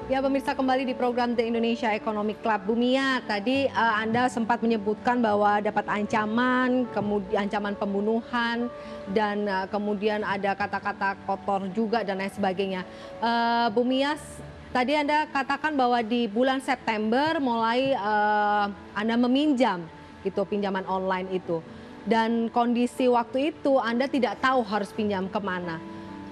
Ya, pemirsa, kembali di program The Indonesia Economic Club. Bu Mia, tadi Anda sempat menyebutkan bahwa dapat ancaman, kemudian ancaman pembunuhan, dan kemudian ada kata-kata kotor juga dan lain sebagainya. Bu Mia, tadi Anda katakan bahwa di bulan September mulai Anda meminjam gitu, pinjaman online itu. Dan kondisi waktu itu Anda tidak tahu harus pinjam kemana.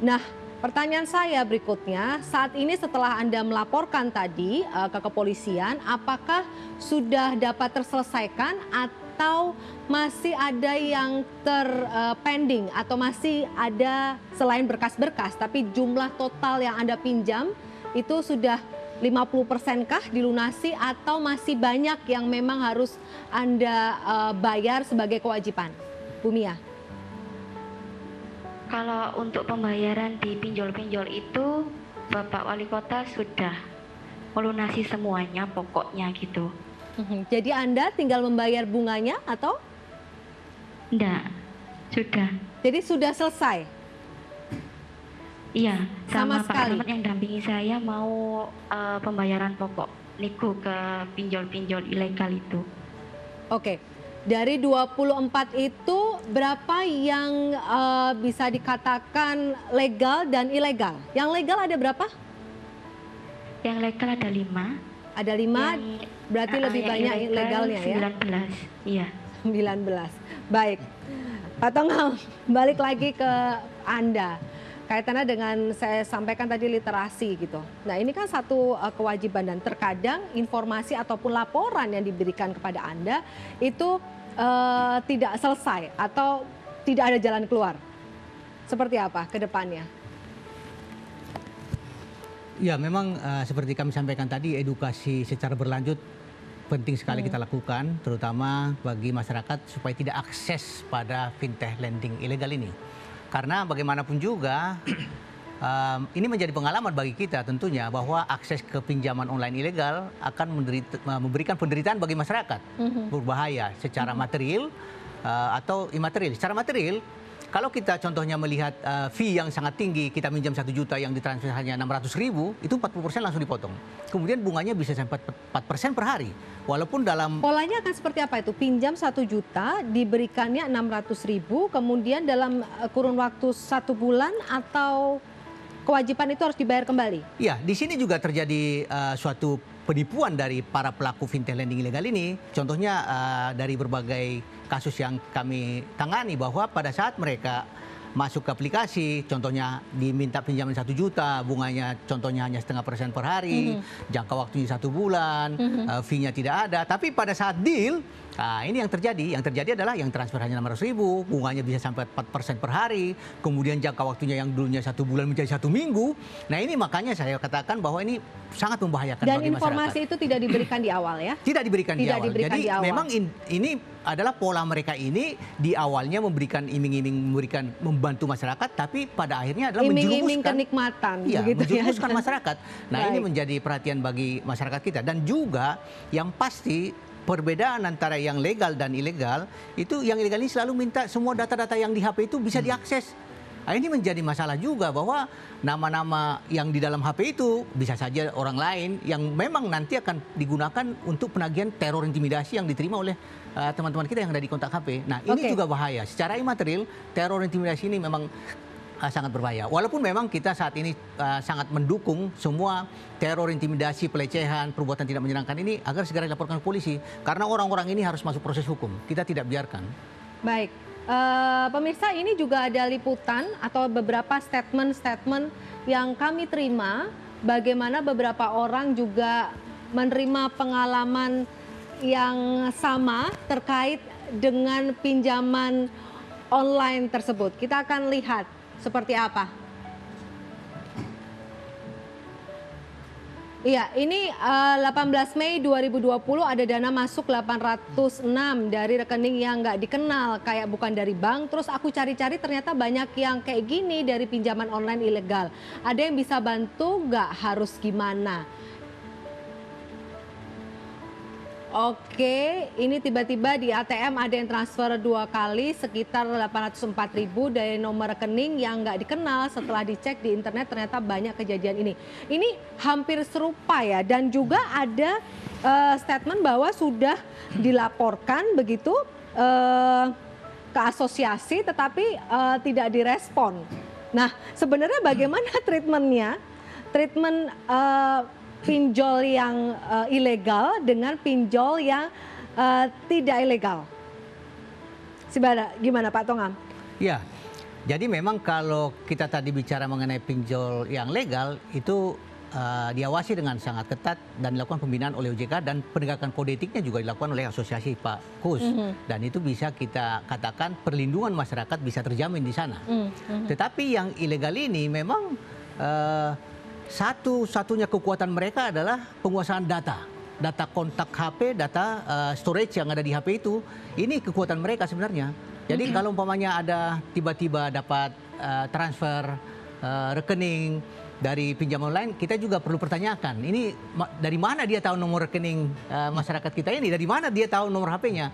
Nah, pertanyaan saya berikutnya, saat ini setelah Anda melaporkan tadi ke kepolisian, apakah sudah dapat terselesaikan atau masih ada yang terpending atau masih ada selain berkas-berkas, tapi jumlah total yang Anda pinjam itu sudah 50% kah dilunasi atau masih banyak yang memang harus Anda bayar sebagai kewajiban? Bu Mia. Kalau untuk pembayaran di pinjol-pinjol itu, Bapak Wali Kota sudah melunasi semuanya pokoknya gitu. Jadi Anda tinggal membayar bunganya atau? Enggak, sudah. Jadi sudah selesai? Iya, Sama Pak sekali? Selamat yang dampingi saya mau pembayaran pokok nego ke pinjol-pinjol ilegal itu. Oke, dari 24 itu berapa yang bisa dikatakan legal dan ilegal? Yang legal ada berapa? Yang legal ada 5. Ada 5, berarti lebih yang banyak ilegalnya ya? 19, iya. 19, baik. Pak Tongam, balik lagi ke Anda. Kaitannya dengan saya sampaikan tadi literasi gitu. Nah, ini kan satu kewajiban dan terkadang informasi ataupun laporan yang diberikan kepada Anda itu tidak selesai atau tidak ada jalan keluar. Seperti apa ke depannya? Ya, memang seperti kami sampaikan tadi, edukasi secara berlanjut penting sekali kita lakukan, terutama bagi masyarakat supaya tidak akses pada fintech lending ilegal ini. Karena bagaimanapun juga ini menjadi pengalaman bagi kita tentunya bahwa akses ke pinjaman online ilegal akan memberikan penderitaan bagi masyarakat, berbahaya secara material atau imaterial. Secara material, kalau kita contohnya melihat fee yang sangat tinggi, kita minjam 1 juta yang ditransfer hanya 600.000, itu 40% langsung dipotong. Kemudian bunganya bisa sampai 4% per hari. Walaupun dalam... Polanya akan seperti apa itu? Pinjam 1 juta, diberikannya 600.000, kemudian dalam kurun waktu 1 bulan atau kewajiban itu harus dibayar kembali? Ya, di sini juga terjadi suatu penipuan dari para pelaku fintech lending ilegal ini. Contohnya dari berbagai kasus yang kami tangani bahwa pada saat mereka masuk ke aplikasi, contohnya diminta pinjaman 1 juta, bunganya contohnya hanya 0,5% per hari, jangka waktunya 1 bulan, fee-nya tidak ada. Tapi pada saat deal, nah ini yang terjadi adalah yang transfer hanya 600.000, bunganya bisa sampai 4% per hari, kemudian jangka waktunya yang dulunya 1 bulan menjadi 1 minggu. Nah ini makanya saya katakan bahwa ini sangat membahayakan bagi masyarakat. Dan informasi itu tidak diberikan di awal ya? Tidak diberikan di awal. Jadi di awal. Memang ini adalah pola mereka ini di awalnya memberikan iming-iming, membantu masyarakat, tapi pada akhirnya adalah iming-iming kenikmatan, iya, menjerumuskan ya? Masyarakat. Nah ini menjadi perhatian bagi masyarakat kita. Dan juga yang pasti perbedaan antara yang legal dan ilegal, itu yang ilegal ini selalu minta semua data-data yang di HP itu bisa diakses. Nah, ini menjadi masalah juga bahwa nama-nama yang di dalam HP itu bisa saja orang lain yang memang nanti akan digunakan untuk penagihan teror intimidasi yang diterima oleh teman-teman kita yang ada di kontak HP. Nah ini juga bahaya. Secara imaterial, teror intimidasi ini memang sangat berbahaya. Walaupun memang kita saat ini sangat mendukung semua teror, intimidasi, pelecehan, perbuatan tidak menyenangkan ini agar segera dilaporkan ke polisi. Karena orang-orang ini harus masuk proses hukum. Kita tidak biarkan. Baik. Pemirsa, ini juga ada liputan atau beberapa statement-statement yang kami terima bagaimana beberapa orang juga menerima pengalaman yang sama terkait dengan pinjaman online tersebut. Kita akan lihat seperti apa. Iya, ini 18 Mei 2020 ada dana masuk 806 dari rekening yang nggak dikenal, kayak bukan dari bank. Terus aku cari-cari ternyata banyak yang kayak gini dari pinjaman online ilegal. Ada yang bisa bantu nggak, harus gimana? Oke, ini tiba-tiba di ATM ada yang transfer 2 kali sekitar 804.000 dari nomor rekening yang nggak dikenal. Setelah dicek di internet ternyata banyak kejadian ini. Ini hampir serupa ya, dan juga ada statement bahwa sudah dilaporkan begitu ke asosiasi tetapi tidak direspon. Nah, sebenarnya bagaimana treatmentnya? Treatment pinjol yang ilegal dengan pinjol yang tidak ilegal. Gimana Pak Tongam? Ya, jadi memang kalau kita tadi bicara mengenai pinjol yang legal itu diawasi dengan sangat ketat dan dilakukan pembinaan oleh OJK, dan penegakan kode etiknya juga dilakukan oleh asosiasi Pak Kus. Dan itu bisa kita katakan perlindungan masyarakat bisa terjamin di sana. Tetapi yang ilegal ini memang satu-satunya kekuatan mereka adalah penguasaan data kontak HP, data storage yang ada di HP itu. Ini kekuatan mereka sebenarnya. Jadi kalau umpamanya ada tiba-tiba dapat transfer rekening dari pinjaman online, kita juga perlu pertanyakan, ini dari mana dia tahu nomor rekening masyarakat kita ini, dari mana dia tahu nomor HP-nya.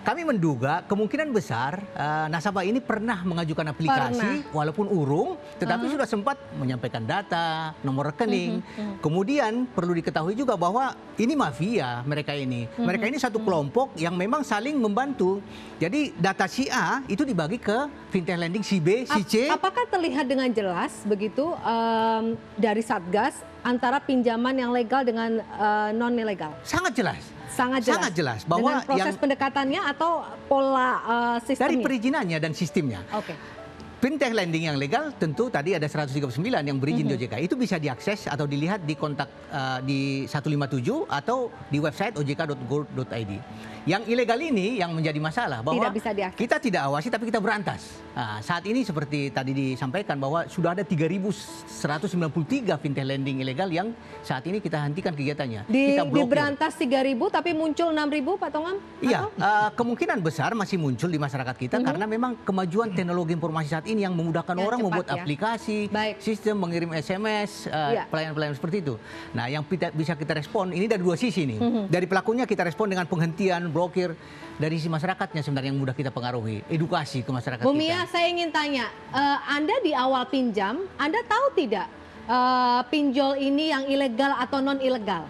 Kami menduga kemungkinan besar nasabah ini pernah mengajukan aplikasi walaupun urung, tetapi sudah sempat menyampaikan data, nomor rekening. Kemudian perlu diketahui juga bahwa ini mafia mereka ini. Mereka ini satu kelompok yang memang saling membantu. Jadi data si A itu dibagi ke fintech lending si B, si C. Apakah terlihat dengan jelas begitu dari Satgas antara pinjaman yang legal dengan non ilegal? Sangat jelas. Sangat jelas bahwa dengan proses pendekatannya atau pola sistemnya? Dari perizinannya dan sistemnya. Oke. Fintech lending yang legal tentu tadi ada 139 yang berizin di OJK. Itu bisa diakses atau dilihat di kontak di 157 atau di website ojk.go.id. Yang ilegal ini yang menjadi masalah bahwa kita tidak awasi tapi kita berantas. Nah, saat ini seperti tadi disampaikan bahwa sudah ada 3.193 fintech lending ilegal yang saat ini kita hentikan kegiatannya. Kita blokir. Diberantas 3.000 tapi muncul 6.000 Pak Tongam? Iya, kemungkinan besar masih muncul di masyarakat kita karena memang kemajuan teknologi informasi saat ini yang memudahkan orang membuat aplikasi, sistem mengirim SMS, pelayanan-pelayanan seperti itu. Nah, yang bisa kita respon ini dari dua sisi nih. Dari pelakunya kita respon dengan penghentian, blokir. Dari sisi masyarakatnya sebenarnya yang mudah kita pengaruhi, edukasi ke masyarakat Bu Mia, saya ingin tanya, Anda di awal pinjam, Anda tahu tidak pinjol ini yang ilegal atau non ilegal?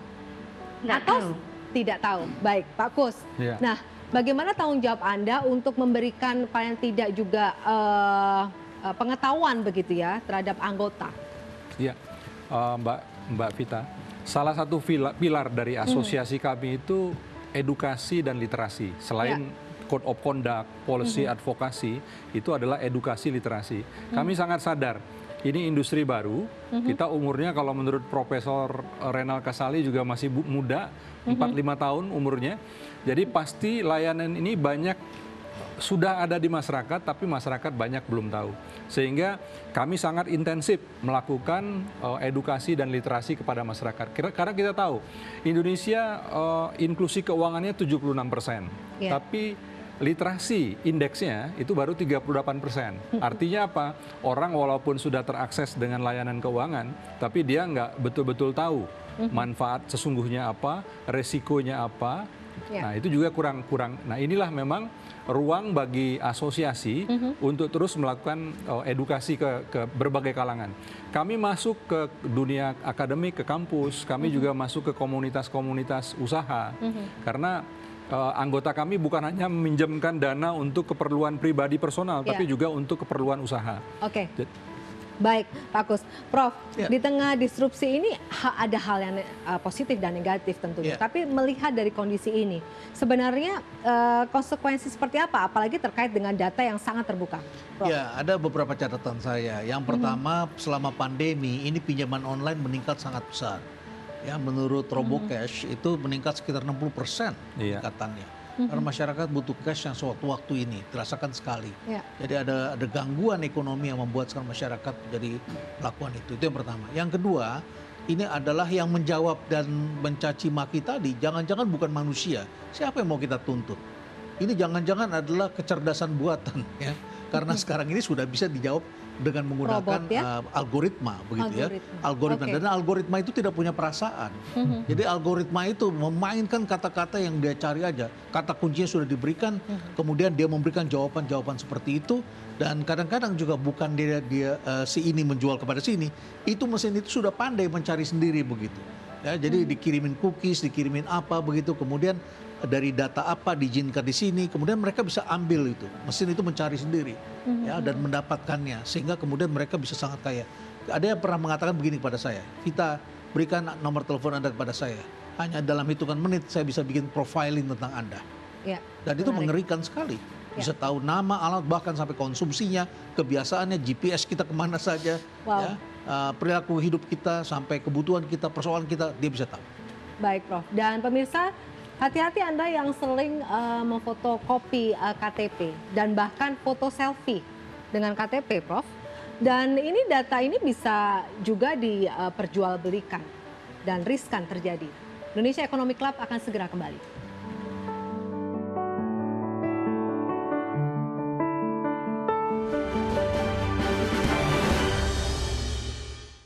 Atau tidak tahu? Baik, Pak Kus. Ya. Nah, bagaimana tanggung jawab Anda untuk memberikan paling tidak juga pengetahuan begitu ya terhadap anggota? Ya, Mbak Vita, salah satu pilar dari asosiasi kami itu edukasi dan literasi. Selain code of conduct, policy, advokasi, itu adalah edukasi literasi. Kami sangat sadar, ini industri baru, kita umurnya kalau menurut Profesor Renal Kasali juga masih muda, 45 tahun umurnya. Jadi pasti layanan ini banyak sudah ada di masyarakat, tapi masyarakat banyak belum tahu. Sehingga kami sangat intensif melakukan edukasi dan literasi kepada masyarakat. Karena kita tahu, Indonesia inklusi keuangannya 76%. Tapi literasi indeksnya itu baru 38%. Artinya apa? Orang walaupun sudah terakses dengan layanan keuangan, tapi dia nggak betul-betul tahu manfaat sesungguhnya apa, resikonya apa. Nah, itu juga kurang. Nah, inilah memang ruang bagi asosiasi untuk terus melakukan edukasi ke berbagai kalangan. Kami masuk ke dunia akademik, ke kampus, kami juga masuk ke komunitas-komunitas usaha. Karena anggota kami bukan hanya meminjamkan dana untuk keperluan pribadi personal, tapi juga untuk keperluan usaha. Oke. Baik, Pak Kus. Prof, di tengah disrupsi ini ada hal yang positif dan negatif tentunya. Tapi melihat dari kondisi ini, sebenarnya konsekuensi seperti apa? Apalagi terkait dengan data yang sangat terbuka. Prof. Ya, ada beberapa catatan saya. Yang pertama, selama pandemi ini pinjaman online meningkat sangat besar. Ya, menurut Robocash itu meningkat sekitar 60% peningkatannya. Karena masyarakat butuh cash yang sewaktu-waktu ini dirasakan sekali. Jadi ada gangguan ekonomi yang membuat sekarang masyarakat jadi melakukan itu. Itu yang pertama. Yang kedua, ini adalah yang menjawab dan mencaci maki tadi. Jangan-jangan bukan manusia. Siapa yang mau kita tuntut? Ini jangan-jangan adalah kecerdasan buatan. Ya. karena sekarang ini sudah bisa dijawab dengan menggunakan Robot, ya? algoritma begitu ya. Algoritma. Oke. Dan algoritma itu tidak punya perasaan. Jadi algoritma itu memainkan kata-kata yang dia cari aja. Kata kuncinya sudah diberikan, kemudian dia memberikan jawaban-jawaban seperti itu. Dan kadang-kadang juga bukan dia si ini menjual kepada sini, itu mesin itu sudah pandai mencari sendiri begitu. Ya, jadi dikirimin cookies, dikirimin apa begitu, kemudian dari data apa diizinkan di sini, kemudian mereka bisa ambil itu, mesin itu mencari sendiri, ya, dan mendapatkannya, sehingga kemudian mereka bisa sangat kaya. Ada yang pernah mengatakan begini kepada saya, Vita, berikan nomor telepon Anda kepada saya, hanya dalam hitungan menit saya bisa bikin profiling tentang Anda. Ya, Dan itu menarik. mengerikan sekali. Bisa tahu nama, alamat, bahkan sampai konsumsinya, kebiasaannya, GPS kita kemana saja, Wow. ya, perilaku hidup kita, sampai kebutuhan kita, persoalan kita, dia bisa tahu. Baik, Prof. Dan pemirsa, hati-hati Anda yang sering memfotokopi KTP dan bahkan foto selfie dengan KTP, Prof. Dan ini data ini bisa juga diperjualbelikan dan riskan terjadi. Indonesia Economic Club akan segera kembali.